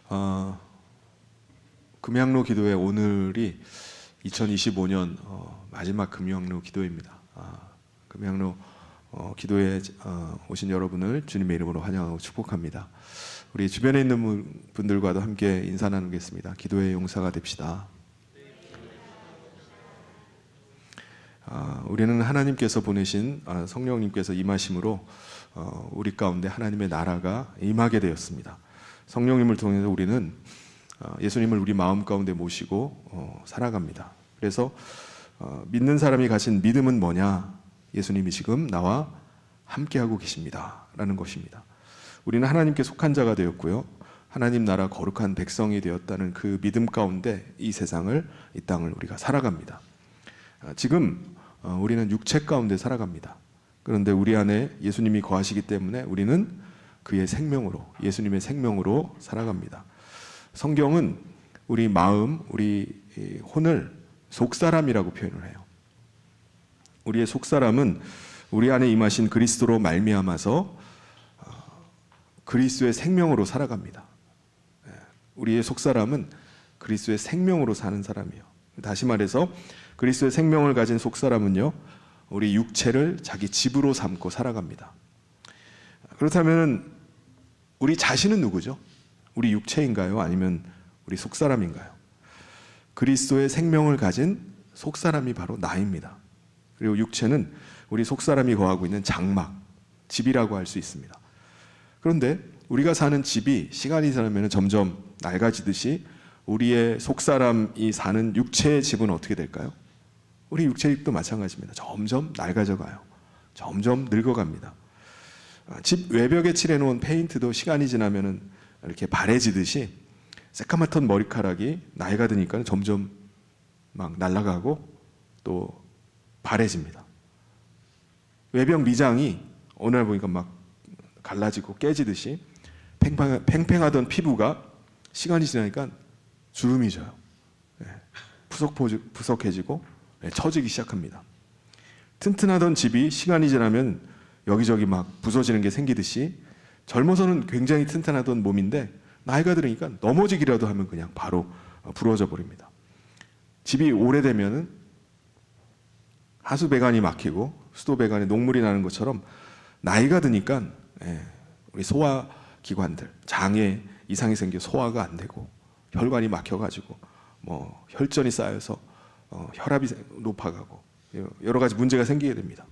어, 금양로 기도회 오늘이 2025년 마지막 금양로 기도회입니다. 금양로 기도에 오신 여러분을 주님의 이름으로 환영하고 축복합니다. 우리 주변에 있는 분들과도 함께 인사 나누겠습니다. 기도의 용사가 됩시다. 우리는 하나님께서 보내신 성령님께서 임하심으로 우리 가운데 하나님의 나라가 임하게 되었습니다. 성령님을 통해서 우리는 예수님을 우리 마음 가운데 모시고 살아갑니다. 그래서 믿는 사람이 가진 믿음은 뭐냐? 예수님이 지금 나와 함께하고 계십니다 라는 것입니다. 우리는 하나님께 속한 자가 되었고요, 하나님 나라 거룩한 백성이 되었다는 그 믿음 가운데 이 세상을, 이 땅을 우리가 살아갑니다. 지금 우리는 육체 가운데 살아갑니다. 그런데 우리 안에 예수님이 거하시기 때문에 우리는 그의 생명으로, 예수님의 생명으로 살아갑니다. 성경은 우리 마음, 우리 혼을 속사람이라고 표현을 해요. 우리의 속사람은 우리 안에 임하신 그리스도로 말미암아서 그리스도의 생명으로 살아갑니다. 우리의 속사람은 그리스도의 생명으로 사는 사람이에요. 다시 말해서 그리스도의 생명을 가진 속사람은요, 우리 육체를 자기 집으로 삼고 살아갑니다. 그렇다면 우리 자신은 누구죠? 우리 육체인가요? 아니면 우리 속사람인가요? 그리스도의 생명을 가진 속사람이 바로 나입니다. 그리고 육체는 우리 속사람이 거하고 있는 장막, 집이라고 할 수 있습니다. 그런데 우리가 사는 집이 시간이 지나면 점점 낡아지듯이 우리의 속사람이 사는 육체의 집은 어떻게 될까요? 우리 육체의 집도 마찬가지입니다. 점점 낡아져 가요. 점점 늙어갑니다. 집 외벽에 칠해놓은 페인트도 시간이 지나면 이렇게 바래지듯이 새까맣던 머리카락이 나이가 드니까 점점 막 날아가고 또 바래집니다. 외벽 미장이 어느 날 보니까 막 갈라지고 깨지듯이 팽팽하던 피부가 시간이 지나니까 주름이 져요. 푸석해지고 처지기 시작합니다. 튼튼하던 집이 시간이 지나면 여기저기 막 부서지는 게 생기듯이 젊어서는 굉장히 튼튼하던 몸인데 나이가 들으니까 넘어지기라도 하면 그냥 바로 부러져 버립니다. 집이 오래되면은 하수배관이 막히고 수도배관에 녹물이 나는 것처럼 나이가 드니까 우리 소화기관들, 장에 이상이 생겨 소화가 안 되고 혈관이 막혀가지고 뭐 혈전이 쌓여서 혈압이 높아가고 여러 가지 문제가 생기게 됩니다.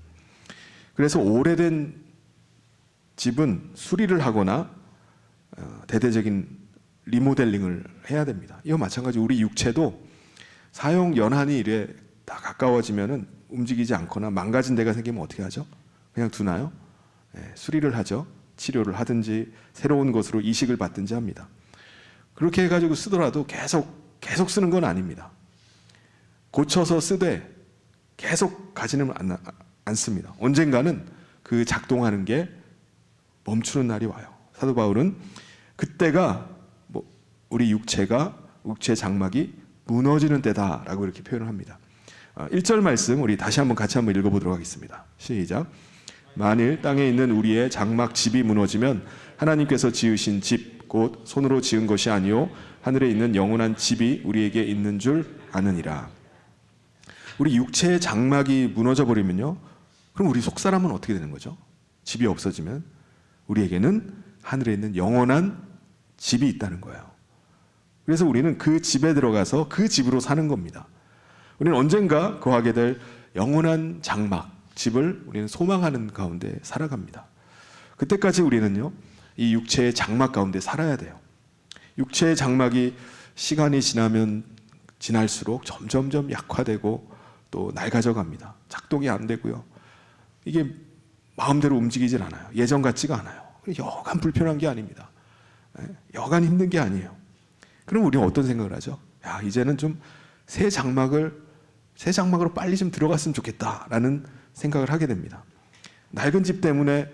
그래서 오래된 집은 수리를 하거나 대대적인 리모델링을 해야 됩니다. 이와 마찬가지 우리 육체도 사용 연한이 이래 다 가까워지면은 움직이지 않거나 망가진 데가 생기면 어떻게 하죠? 그냥 두나요? 수리를 하죠. 치료를 하든지 새로운 것으로 이식을 받든지 합니다. 그렇게 해가지고 쓰더라도 계속 쓰는 건 아닙니다. 고쳐서 쓰되 계속 가지는 않습니다. 언젠가는 그 작동하는 게 멈추는 날이 와요. 사도 바울은 그때가 우리 육체 장막이 무너지는 때다라고 이렇게 표현을 합니다. 1절 말씀 우리 다시 한번 같이 한번 읽어보도록 하겠습니다. 시작. 만일 땅에 있는 우리의 장막 집이 무너지면 하나님께서 지으신 집 곧 손으로 지은 것이 아니요 하늘에 있는 영원한 집이 우리에게 있는 줄 아느니라. 우리 육체의 장막이 무너져 버리면요, 그럼 우리 속사람은 어떻게 되는 거죠? 집이 없어지면 우리에게는 하늘에 있는 영원한 집이 있다는 거예요. 그래서 우리는 그 집에 들어가서 그 집으로 사는 겁니다. 우리는 언젠가 거하게 될 영원한 장막, 집을 우리는 소망하는 가운데 살아갑니다. 그때까지 우리는요, 이 육체의 장막 가운데 살아야 돼요. 육체의 장막이 시간이 지나면 지날수록 점점점 약화되고 또 낡아져 갑니다. 작동이 안 되고요, 이게 마음대로 움직이질 않아요. 예전 같지가 않아요. 여간 불편한 게 아닙니다. 여간 힘든 게 아니에요. 그럼 우리는 어떤 생각을 하죠? 야, 이제는 좀 새 장막으로 빨리 좀 들어갔으면 좋겠다라는 생각을 하게 됩니다. 낡은 집 때문에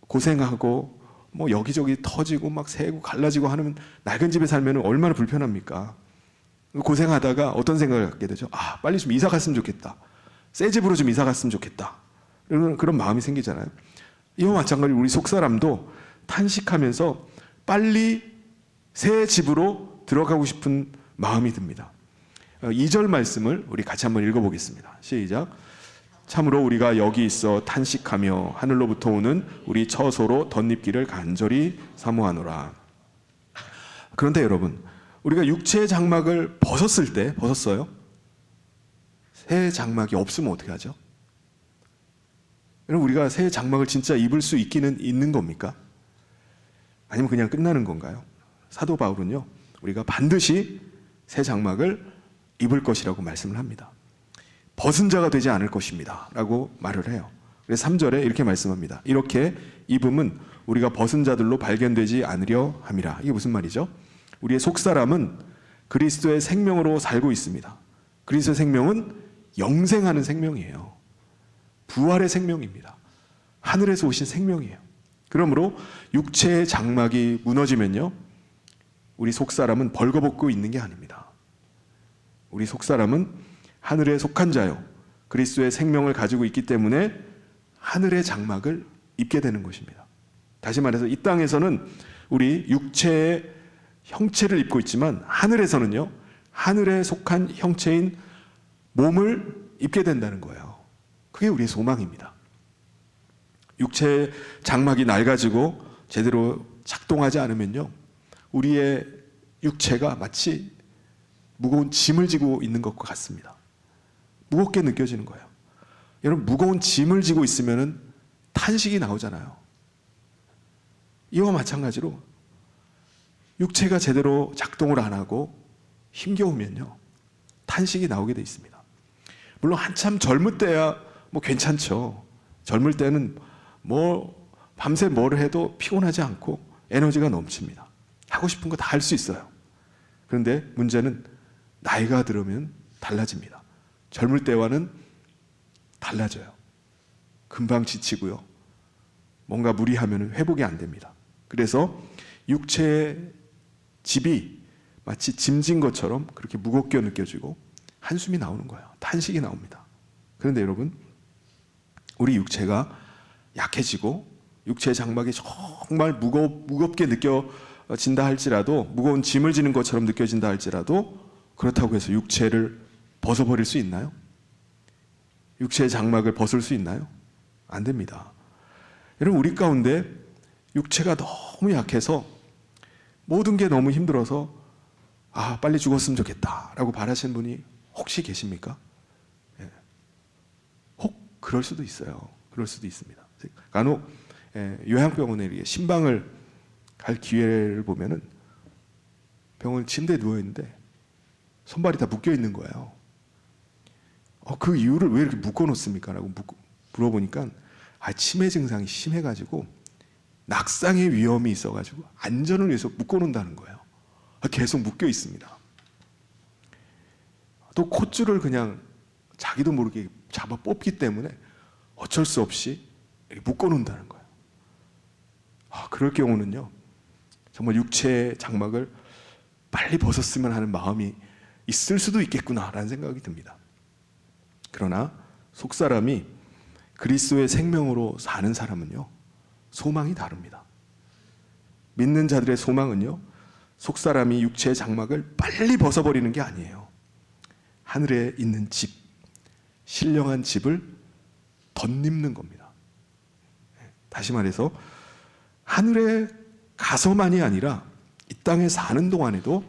고생하고 뭐 여기저기 터지고 막 새고 갈라지고 하면 낡은 집에 살면 얼마나 불편합니까? 고생하다가 어떤 생각을 갖게 되죠? 아, 빨리 좀 이사 갔으면 좋겠다. 새 집으로 좀 이사 갔으면 좋겠다. 그런 마음이 생기잖아요. 이와 마찬가지로 우리 속사람도 탄식하면서 빨리 새 집으로 들어가고 싶은 마음이 듭니다. 2절 말씀을 우리 같이 한번 읽어보겠습니다. 시작. 참으로 우리가 여기 있어 탄식하며 하늘로부터 오는 우리 처소로 덧입기를 간절히 사모하노라. 그런데 여러분, 우리가 육체의 장막을 벗었을 때, 벗었어요? 새 장막이 없으면 어떻게 하죠? 여러분, 우리가 새 장막을 진짜 입을 수 있는 겁니까? 아니면 그냥 끝나는 건가요? 사도 바울은요, 우리가 반드시 새 장막을 입을 것이라고 말씀을 합니다. 벗은 자가 되지 않을 것입니다 라고 말을 해요. 그래서 3절에 이렇게 말씀합니다. 이렇게 입음은 우리가 벗은 자들로 발견되지 않으려 함이라. 이게 무슨 말이죠? 우리의 속사람은 그리스도의 생명으로 살고 있습니다. 그리스도의 생명은 영생하는 생명이에요. 부활의 생명입니다. 하늘에서 오신 생명이에요. 그러므로 육체의 장막이 무너지면요, 우리 속사람은 벌거벗고 있는 게 아닙니다. 우리 속사람은 하늘에 속한 자요, 그리스도의 생명을 가지고 있기 때문에 하늘의 장막을 입게 되는 것입니다. 다시 말해서 이 땅에서는 우리 육체의 형체를 입고 있지만 하늘에서는요, 하늘에 속한 형체인 몸을 입게 된다는 거예요. 그게 우리의 소망입니다. 육체의 장막이 낡아지고 제대로 작동하지 않으면요, 우리의 육체가 마치 무거운 짐을 지고 있는 것과 같습니다. 무겁게 느껴지는 거예요. 여러분, 무거운 짐을 지고 있으면 탄식이 나오잖아요. 이와 마찬가지로 육체가 제대로 작동을 안 하고 힘겨우면요, 탄식이 나오게 돼 있습니다. 물론 한참 젊을 때야 뭐 괜찮죠. 젊을 때는 뭐 밤새 뭘 해도 피곤하지 않고 에너지가 넘칩니다. 하고 싶은 거 다 할 수 있어요. 그런데 문제는 나이가 들으면 달라집니다. 젊을 때와는 달라져요. 금방 지치고요, 뭔가 무리하면 회복이 안 됩니다. 그래서 육체의 집이 마치 짐진 것처럼 그렇게 무겁게 느껴지고 한숨이 나오는 거예요. 탄식이 나옵니다. 그런데 여러분, 우리 육체가 약해지고 육체의 장막이 정말 무겁게 느껴진다 할지라도, 무거운 짐을 지는 것처럼 느껴진다 할지라도, 그렇다고 해서 육체를 벗어버릴 수 있나요? 육체의 장막을 벗을 수 있나요? 안 됩니다. 여러분, 우리 가운데 육체가 너무 약해서 모든 게 너무 힘들어서 빨리 죽었으면 좋겠다라고 바라시는 분이 혹시 계십니까? 예. 혹 그럴 수도 있어요. 그럴 수도 있습니다. 간혹 요양병원에 신방을 갈 기회를 보면은 병원 침대에 누워 있는데 손발이 다 묶여 있는 거예요. 그 이유를 왜 이렇게 묶어 놓습니까? 라고 물어보니까 치매 증상이 심해가지고 낙상의 위험이 있어가지고 안전을 위해서 묶어 놓는다는 거예요. 계속 묶여 있습니다. 또 콧줄을 그냥 자기도 모르게 잡아 뽑기 때문에 어쩔 수 없이 묶어 놓는다는 거예요. 그럴 경우는요, 정말 육체의 장막을 빨리 벗었으면 하는 마음이 있을 수도 있겠구나라는 생각이 듭니다. 그러나 속사람이 그리스도의 생명으로 사는 사람은요, 소망이 다릅니다. 믿는 자들의 소망은요, 속사람이 육체의 장막을 빨리 벗어버리는 게 아니에요. 하늘에 있는 집, 신령한 집을 덧입는 겁니다. 다시 말해서 하늘에 가서만이 아니라 이 땅에 사는 동안에도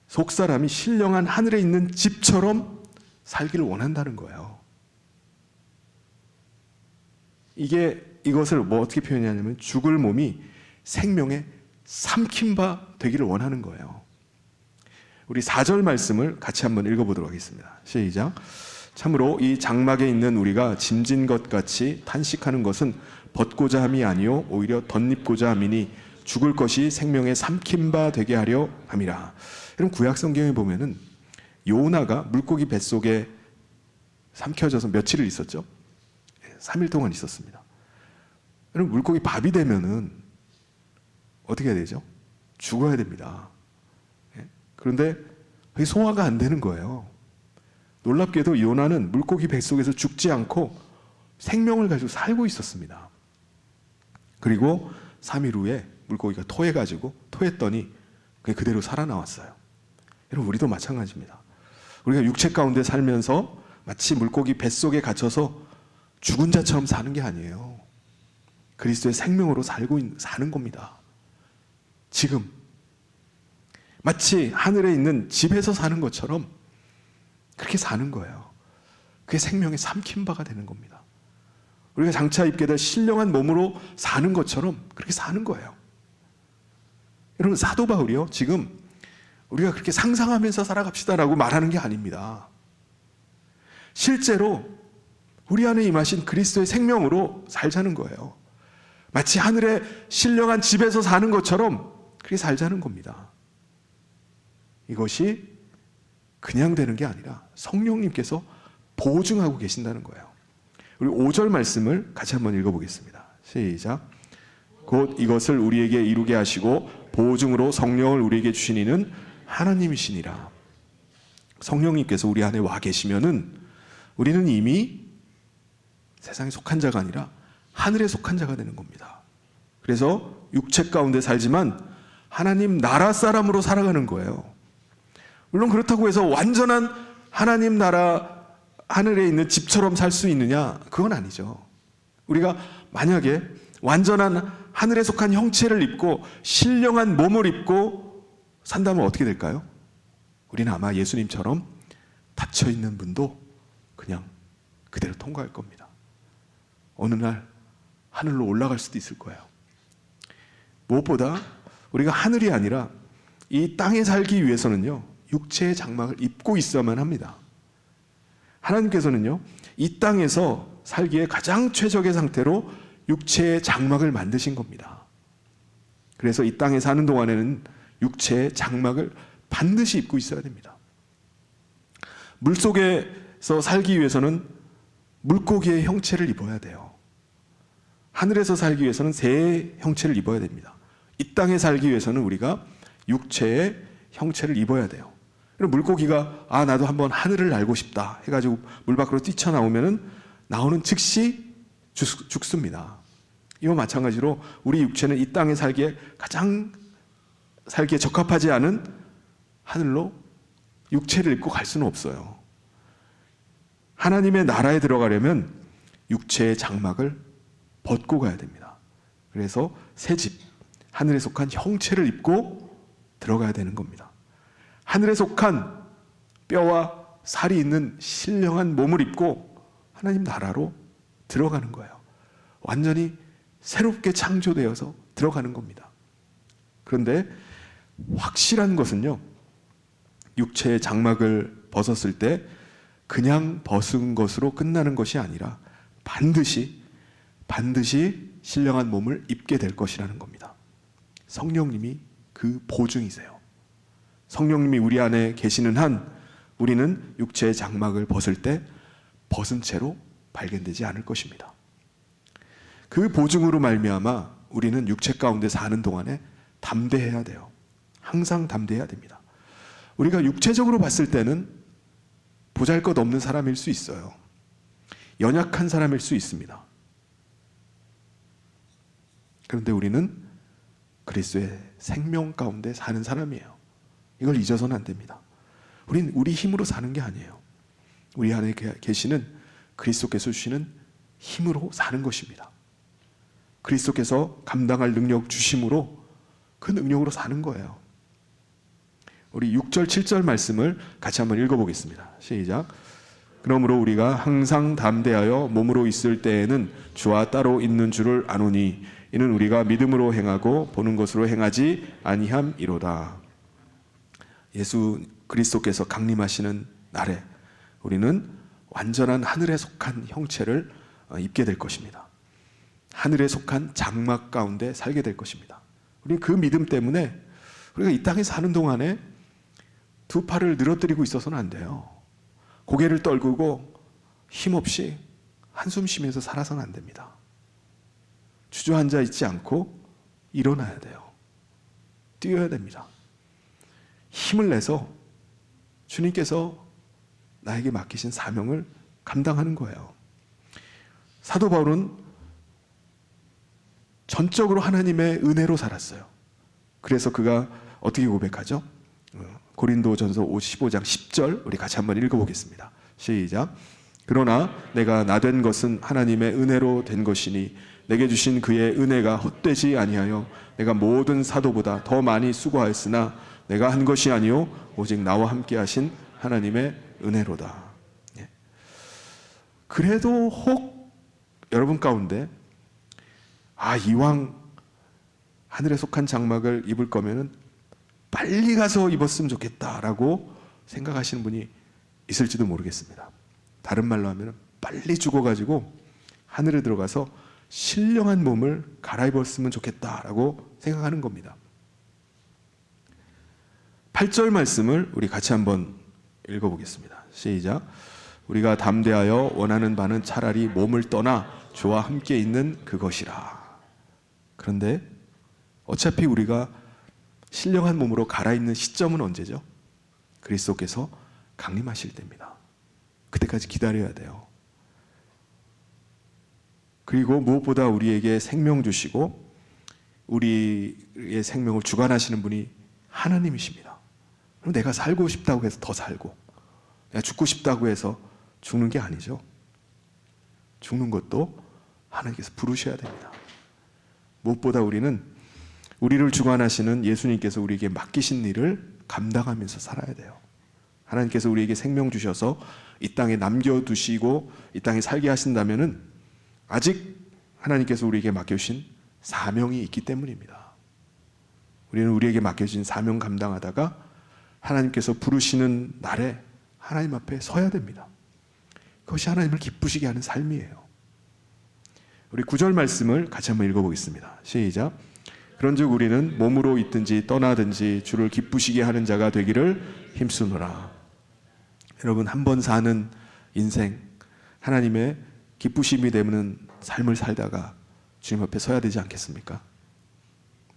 속사람이 신령한 하늘에 있는 집처럼 살기를 원한다는 거예요. 이것을 어떻게 표현하냐면, 죽을 몸이 생명에 삼킨 바 되기를 원하는 거예요. 우리 4절 말씀을 같이 한번 읽어보도록 하겠습니다. 시작. 참으로 이 장막에 있는 우리가 짐진 것 같이 탄식하는 것은 벗고자 함이 아니요 오히려 덧입고자 함이니 죽을 것이 생명에 삼킨 바 되게 하려 함이라. 여러분, 구약 성경에 보면은 요나가 물고기 뱃속에 삼켜져서 며칠을 있었죠? 3일 동안 있었습니다. 여러분, 물고기 밥이 되면은 어떻게 해야 되죠? 죽어야 됩니다. 그런데 그게 소화가 안 되는 거예요. 놀랍게도 요나는 물고기 뱃속에서 죽지 않고 생명을 가지고 살고 있었습니다. 그리고 3일 후에 물고기가 토했더니 그게 그대로 살아나왔어요. 여러분, 우리도 마찬가지입니다. 우리가 육체 가운데 살면서 마치 물고기 뱃속에 갇혀서 죽은 자처럼 사는 게 아니에요. 그리스도의 생명으로 사는 겁니다. 지금 마치 하늘에 있는 집에서 사는 것처럼 그렇게 사는 거예요. 그게 생명의 삼킨 바가 되는 겁니다. 우리가 장차 입게 될 신령한 몸으로 사는 것처럼 그렇게 사는 거예요. 여러분, 사도 바울이요, 지금 우리가 그렇게 상상하면서 살아갑시다라고 말하는 게 아닙니다. 실제로 우리 안에 임하신 그리스도의 생명으로 살자는 거예요. 마치 하늘의 신령한 집에서 사는 것처럼 그렇게 살자는 겁니다. 이것이 그냥 되는 게 아니라 성령님께서 보증하고 계신다는 거예요. 우리 5절 말씀을 같이 한번 읽어보겠습니다. 시작. 곧 이것을 우리에게 이루게 하시고 보증으로 성령을 우리에게 주신 이는 하나님이시니라. 성령님께서 우리 안에 와 계시면은 우리는 이미 세상에 속한 자가 아니라 하늘에 속한 자가 되는 겁니다. 그래서 육체 가운데 살지만 하나님 나라 사람으로 살아가는 거예요. 물론 그렇다고 해서 완전한 하나님 나라 하늘에 있는 집처럼 살 수 있느냐? 그건 아니죠. 우리가 만약에 완전한 하늘에 속한 형체를 입고 신령한 몸을 입고 산다면 어떻게 될까요? 우리는 아마 예수님처럼 닫혀있는 문도 그냥 그대로 통과할 겁니다. 어느 날 하늘로 올라갈 수도 있을 거예요. 무엇보다 우리가 하늘이 아니라 이 땅에 살기 위해서는요, 육체의 장막을 입고 있어야만 합니다. 하나님께서는요, 이 땅에서 살기에 가장 최적의 상태로 육체의 장막을 만드신 겁니다. 그래서 이 땅에 사는 동안에는 육체의 장막을 반드시 입고 있어야 됩니다. 물속에서 살기 위해서는 물고기의 형체를 입어야 돼요. 하늘에서 살기 위해서는 새의 형체를 입어야 됩니다. 이 땅에 살기 위해서는 우리가 육체의 형체를 입어야 돼요. 물고기가 나도 한번 하늘을 날고 싶다 해가지고 물 밖으로 뛰쳐나오면은 나오는 즉시 죽습니다. 이와 마찬가지로 우리 육체는 이 땅에 살기에 가장 살기에 적합하지 않은 하늘로 육체를 입고 갈 수는 없어요. 하나님의 나라에 들어가려면 육체의 장막을 벗고 가야 됩니다. 그래서 새 집, 하늘에 속한 형체를 입고 들어가야 되는 겁니다. 하늘에 속한 뼈와 살이 있는 신령한 몸을 입고 하나님 나라로 들어가는 거예요. 완전히 새롭게 창조되어서 들어가는 겁니다. 그런데 확실한 것은요, 육체의 장막을 벗었을 때 그냥 벗은 것으로 끝나는 것이 아니라 반드시 신령한 몸을 입게 될 것이라는 겁니다. 성령님이 그 보증이세요. 성령님이 우리 안에 계시는 한 우리는 육체의 장막을 벗을 때 벗은 채로 발견되지 않을 것입니다. 그 보증으로 말미암아 우리는 육체 가운데 사는 동안에 담대해야 돼요. 항상 담대해야 됩니다. 우리가 육체적으로 봤을 때는 보잘것없는 사람일 수 있어요. 연약한 사람일 수 있습니다. 그런데 우리는 그리스도의 생명 가운데 사는 사람이에요. 이걸 잊어서는 안 됩니다. 우린 우리 힘으로 사는 게 아니에요. 우리 안에 계시는 그리스도께서 주시는 힘으로 사는 것입니다. 그리스도께서 감당할 능력 주심으로 그 능력으로 사는 거예요. 우리 6절 7절 말씀을 같이 한번 읽어보겠습니다. 시작. 그러므로 우리가 항상 담대하여 몸으로 있을 때에는 주와 따로 있는 줄을 아노니 이는 우리가 믿음으로 행하고 보는 것으로 행하지 아니함이로다. 예수 그리스도께서 강림하시는 날에 우리는 완전한 하늘에 속한 형체를 입게 될 것입니다. 하늘에 속한 장막 가운데 살게 될 것입니다. 우리는 그 믿음 때문에 우리가 이 땅에 사는 동안에 두 팔을 늘어뜨리고 있어서는 안 돼요. 고개를 떨구고 힘없이 한숨 쉬면서 살아서는 안 됩니다. 주저앉아 있지 않고 일어나야 돼요. 뛰어야 됩니다. 힘을 내서 주님께서 나에게 맡기신 사명을 감당하는 거예요. 사도 바울은 전적으로 하나님의 은혜로 살았어요. 그래서 그가 어떻게 고백하죠? 고린도전서 15장 10절 우리 같이 한번 읽어보겠습니다. 시작. 그러나 내가 나된 것은 하나님의 은혜로 된 것이니 내게 주신 그의 은혜가 헛되지 아니하여 내가 모든 사도보다 더 많이 수고하였으나 내가 한 것이 아니요 오직 나와 함께 하신 하나님의 은혜로다. 예. 그래도 혹 여러분 가운데 이왕 하늘에 속한 장막을 입을 거면은 빨리 가서 입었으면 좋겠다라고 생각하시는 분이 있을지도 모르겠습니다. 다른 말로 하면 빨리 죽어가지고 하늘에 들어가서 신령한 몸을 갈아입었으면 좋겠다라고 생각하는 겁니다. 8절 말씀을 우리 같이 한번 읽어보겠습니다. 시작. 우리가 담대하여 원하는 바는 차라리 몸을 떠나 주와 함께 있는 그것이라. 그런데 어차피 우리가 신령한 몸으로 갈아입는 시점은 언제죠? 그리스도께서 강림하실 때입니다. 그때까지 기다려야 돼요. 그리고 무엇보다 우리에게 생명 주시고 우리의 생명을 주관하시는 분이 하나님이십니다. 그럼 내가 살고 싶다고 해서 더 살고 내가 죽고 싶다고 해서 죽는 게 아니죠. 죽는 것도 하나님께서 부르셔야 됩니다. 무엇보다 우리는 우리를 주관하시는 예수님께서 우리에게 맡기신 일을 감당하면서 살아야 돼요. 하나님께서 우리에게 생명 주셔서 이 땅에 남겨두시고 이 땅에 살게 하신다면은 아직 하나님께서 우리에게 맡겨주신 사명이 있기 때문입니다. 우리는 우리에게 맡겨진 사명 감당하다가 하나님께서 부르시는 날에 하나님 앞에 서야 됩니다. 그것이 하나님을 기쁘시게 하는 삶이에요. 우리 9절 말씀을 같이 한번 읽어보겠습니다. 시작. 그런즉 우리는 몸으로 있든지 떠나든지 주를 기쁘시게 하는 자가 되기를 힘쓰노라. 여러분, 한 번 사는 인생, 하나님의 기쁘심이 되는 삶을 살다가 주님 앞에 서야 되지 않겠습니까?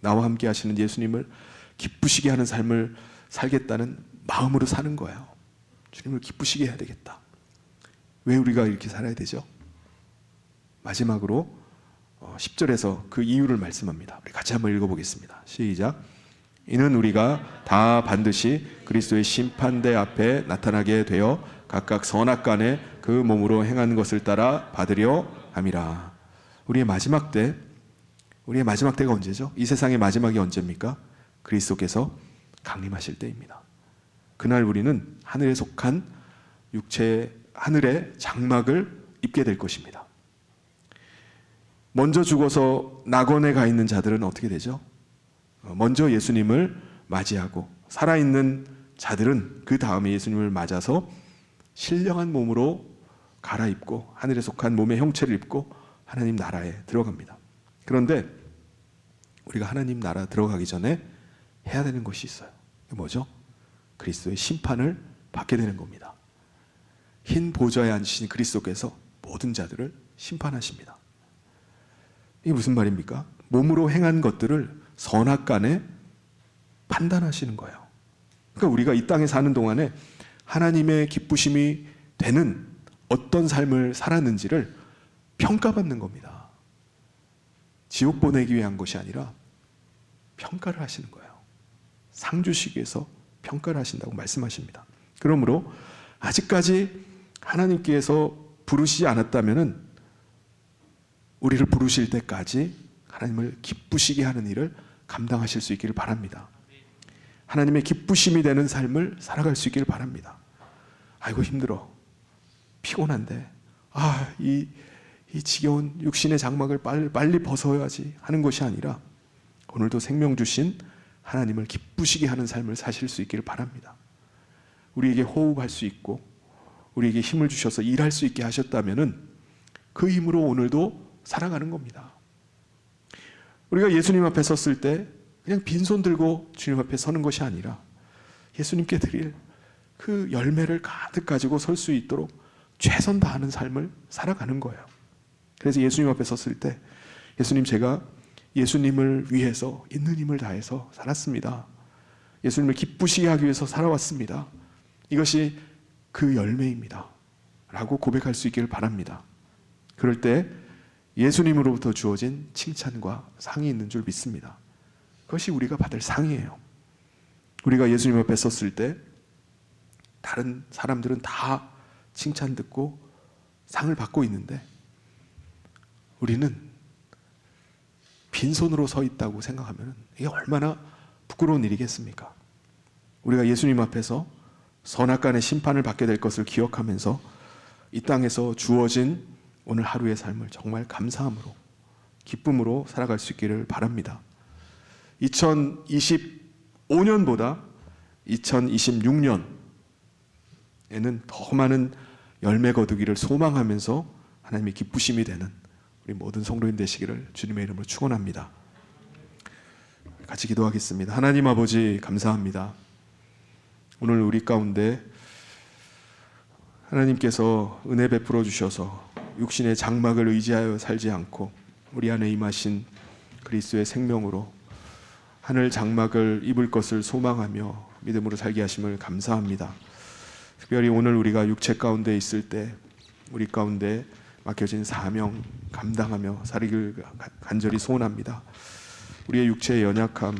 나와 함께 하시는 예수님을 기쁘시게 하는 삶을 살겠다는 마음으로 사는 거예요. 주님을 기쁘시게 해야 되겠다. 왜 우리가 이렇게 살아야 되죠? 마지막으로 10절에서 그 이유를 말씀합니다. 우리 같이 한번 읽어보겠습니다. 시작. 이는 우리가 다 반드시 그리스도의 심판대 앞에 나타나게 되어 각각 선악간에 그 몸으로 행한 것을 따라 받으려 함이라. 우리의 마지막 때가 언제죠? 이 세상의 마지막이 언제입니까? 그리스도께서 강림하실 때입니다. 그날 우리는 하늘에 속한 육체의 하늘의 장막을 입게 될 것입니다. 먼저 죽어서 낙원에 가 있는 자들은 어떻게 되죠? 먼저 예수님을 맞이하고 살아있는 자들은 그 다음에 예수님을 맞아서 신령한 몸으로 갈아입고 하늘에 속한 몸의 형체를 입고 하나님 나라에 들어갑니다. 그런데 우리가 하나님 나라 들어가기 전에 해야 되는 것이 있어요. 그게 뭐죠? 그리스도의 심판을 받게 되는 겁니다. 흰 보좌에 앉으신 그리스도께서 모든 자들을 심판하십니다. 이게 무슨 말입니까? 몸으로 행한 것들을 선악간에 판단하시는 거예요. 그러니까 우리가 이 땅에 사는 동안에 하나님의 기쁘심이 되는 어떤 삶을 살았는지를 평가받는 겁니다. 지옥 보내기 위한 것이 아니라 평가를 하시는 거예요. 상 주시기 위해서 평가를 하신다고 말씀하십니다. 그러므로 아직까지 하나님께서 부르시지 않았다면은 우리를 부르실 때까지 하나님을 기쁘시게 하는 일을 감당하실 수 있기를 바랍니다. 하나님의 기쁘심이 되는 삶을 살아갈 수 있기를 바랍니다. 아이고 힘들어, 피곤한데 이 지겨운 육신의 장막을 빨리 벗어야지 하는 것이 아니라 오늘도 생명 주신 하나님을 기쁘시게 하는 삶을 사실 수 있기를 바랍니다. 우리에게 호흡할 수 있고 우리에게 힘을 주셔서 일할 수 있게 하셨다면은 그 힘으로 오늘도 살아가는 겁니다. 우리가 예수님 앞에 섰을 때 그냥 빈손 들고 주님 앞에 서는 것이 아니라 예수님께 드릴 그 열매를 가득 가지고 설 수 있도록 최선 다하는 삶을 살아가는 거예요. 그래서 예수님 앞에 섰을 때 예수님, 제가 예수님을 위해서 있는 힘을 다해서 살았습니다. 예수님을 기쁘시게 하기 위해서 살아왔습니다. 이것이 그 열매입니다 라고 고백할 수 있기를 바랍니다. 그럴 때 예수님으로부터 주어진 칭찬과 상이 있는 줄 믿습니다. 그것이 우리가 받을 상이에요. 우리가 예수님 앞에 섰을 때 다른 사람들은 다 칭찬 듣고 상을 받고 있는데 우리는 빈손으로 서 있다고 생각하면 이게 얼마나 부끄러운 일이겠습니까? 우리가 예수님 앞에서 선악간의 심판을 받게 될 것을 기억하면서 이 땅에서 주어진 오늘 하루의 삶을 정말 감사함으로 기쁨으로 살아갈 수 있기를 바랍니다. 2025년보다 2026년에는 더 많은 열매 거두기를 소망하면서 하나님의 기쁘심이 되는 우리 모든 성도인 되시기를 주님의 이름으로 축원합니다. 같이 기도하겠습니다. 하나님 아버지 감사합니다. 오늘 우리 가운데 하나님께서 은혜 베풀어 주셔서 육신의 장막을 의지하여 살지 않고 우리 안에 임하신 그리스도의 생명으로 하늘 장막을 입을 것을 소망하며 믿음으로 살게 하심을 감사합니다. 특별히 오늘 우리가 육체 가운데 있을 때 우리 가운데 맡겨진 사명 감당하며 살기를 간절히 소원합니다. 우리의 육체의 연약함,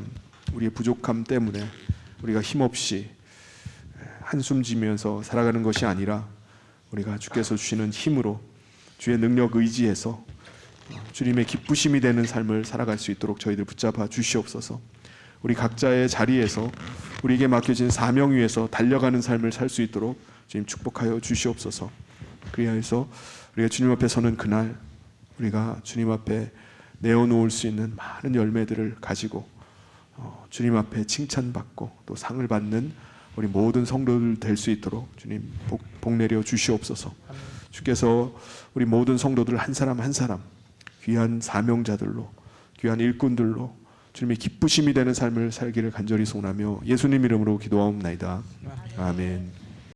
우리의 부족함 때문에 우리가 힘없이 한숨 지면서 살아가는 것이 아니라 우리가 주께서 주시는 힘으로 주의 능력 의지해서 주님의 기쁘심이 되는 삶을 살아갈 수 있도록 저희들 붙잡아 주시옵소서. 우리 각자의 자리에서 우리에게 맡겨진 사명 위에서 달려가는 삶을 살 수 있도록 주님 축복하여 주시옵소서. 그리하여서 우리가 주님 앞에 서는 그날 우리가 주님 앞에 내어놓을 수 있는 많은 열매들을 가지고 주님 앞에 칭찬받고 또 상을 받는 우리 모든 성도들 될 수 있도록 주님 복 내려 주시옵소서. 주께서 우리 모든 성도들 한 사람 한 사람 귀한 사명자들로 귀한 일꾼들로 주님의 기쁘심이 되는 삶을 살기를 간절히 소원하며 예수님 이름으로 기도하옵나이다. 아멘.